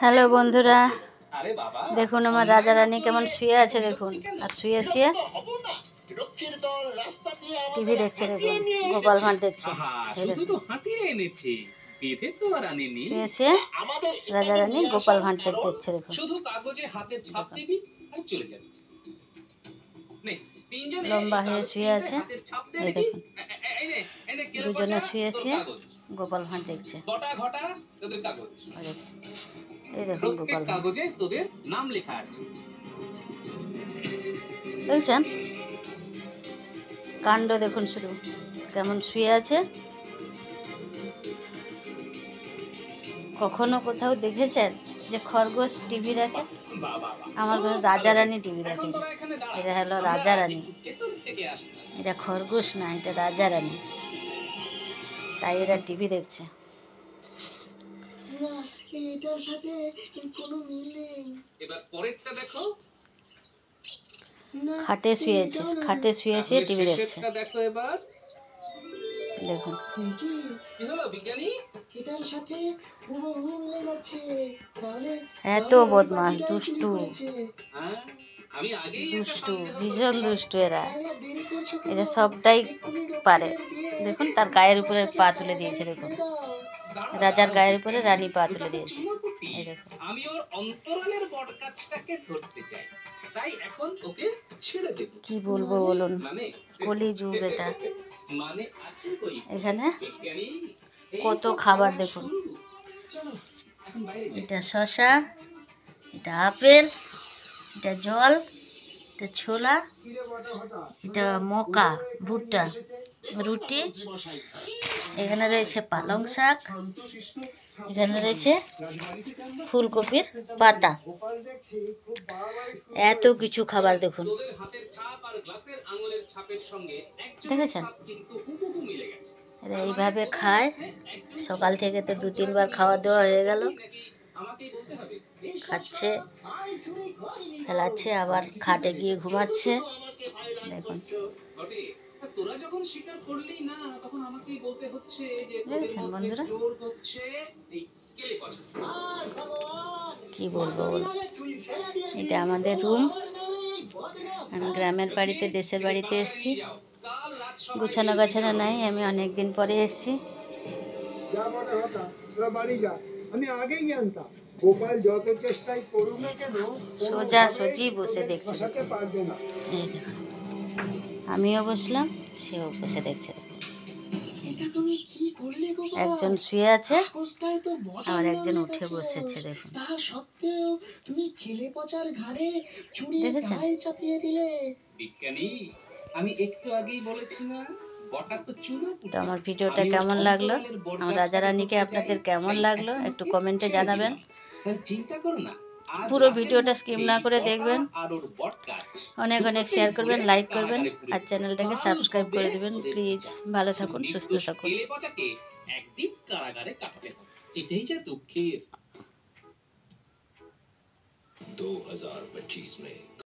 Hello বন্ধুরা, দেখুন আমার রাজা রানী কেমন শুয়ে আছে দেখুন। আর শুয়ে শুয়ে টিভি দেখছে দেখুন, গোপাল ভাঁড় দেখছে। শুয়ে শুয়ে রাজা রানী গোপাল ভাঁড় দেখছে দেখুন। লম্বা হয়ে শুয়ে আছে, এই দেখুন দুজনে শুয়ে শুয়ে গোপাল ভাঁড় দেখছে। এই দেখুন গোপাল কাগজে তোদের নাম লেখা আছে, দেখছেন কাণ্ড দেখুন শুধু কেমন শুয়ে আছে। কখনো কোথাও দেখেছেন যে খরগোশ টিভি দেখে? আমার ঘরে রাজা রানী টিভি দেখে। এটা হলো রাজা রানী, এটা খরগোশ না, এটা রাজা রানী, তাই এরা টিভি দেখছে। এটার সাথে কোনো মিল নেই। এবার পরেরটা দেখো, খাটে শুয়েছে, খাটে শুয়ে শুয়ে টিভি দেখছে। দেখো এবার দেখুন কি হলো বিজ্ঞানী, এটার সাথে পুরো মিলে যাচ্ছে। তাহলে এত বদমাশ, দুষ্টু, দুষ্টু, ভীষণ দুষ্টু এরা। এরা সবটাই পারে। দেখুন তার গায়ের উপরে পা তুলে দিয়েছে, দেখুন রাজার গায়ের উপরে রানী পা তুলে দিয়েছে। এই দেখুন আমি ওর অন্তরালের বটগাছটাকে ধরতে চাই, তাই এখন ওকে ছেড়ে দেব। কি বলবো বলুন, কলি যুগ এটা। এখানে কত খাবার দেখুন, এটা শসা, এটা আপেল, এটা জল, এটা ছোলা, এটা মকা, ভুট্টা, রুটি, এখানে রয়েছে পালং শাক, এখানে রয়েছে ফুলকপির পাতা, এত কিছু খাবার দেখুন। দেখেছেন এরা এইভাবে খায়। সকাল থেকে তো 2-3 বার খাওয়া দাওয়া হয়ে গেল। খাচ্ছে, ফেলাচ্ছে, আবার খাটে গিয়ে ঘুমাচ্ছে। দেখুন দেখেছেন বন্ধুরা, কি বলবো বলো। এটা আমাদের রুম। আমি গ্রামের বাড়িতে, দেশের বাড়িতে এসেছি। গুছানো গাছানো নাই, আমি অনেক দিন পরে এসেছি। সোজা সজি বসে দেখছে, আমিও বসলাম, সেও বসে দেখছে। একজন শুয়ে আছে আর একজন উঠে বসেছে, দেখুন দেখেছেন। তো আমার ভিডিওটা কেমন লাগলো, আমার রাজা রানীকে আপনাদের কেমন লাগলো একটু কমেন্টে জানাবেন। পুরো ভিডিওটা স্কিপ না করে দেখবেন, অনেক অনেক শেয়ার করবেন, লাইক করবেন, আর চ্যানেলটাকে সাবস্ক্রাইব করে দিবেন প্লিজ। ভালো থাকুন, সুস্থ থাকুন। একদিন কারাগারে কাটাতে হবে, এটাই যা দুঃখের। 2025 में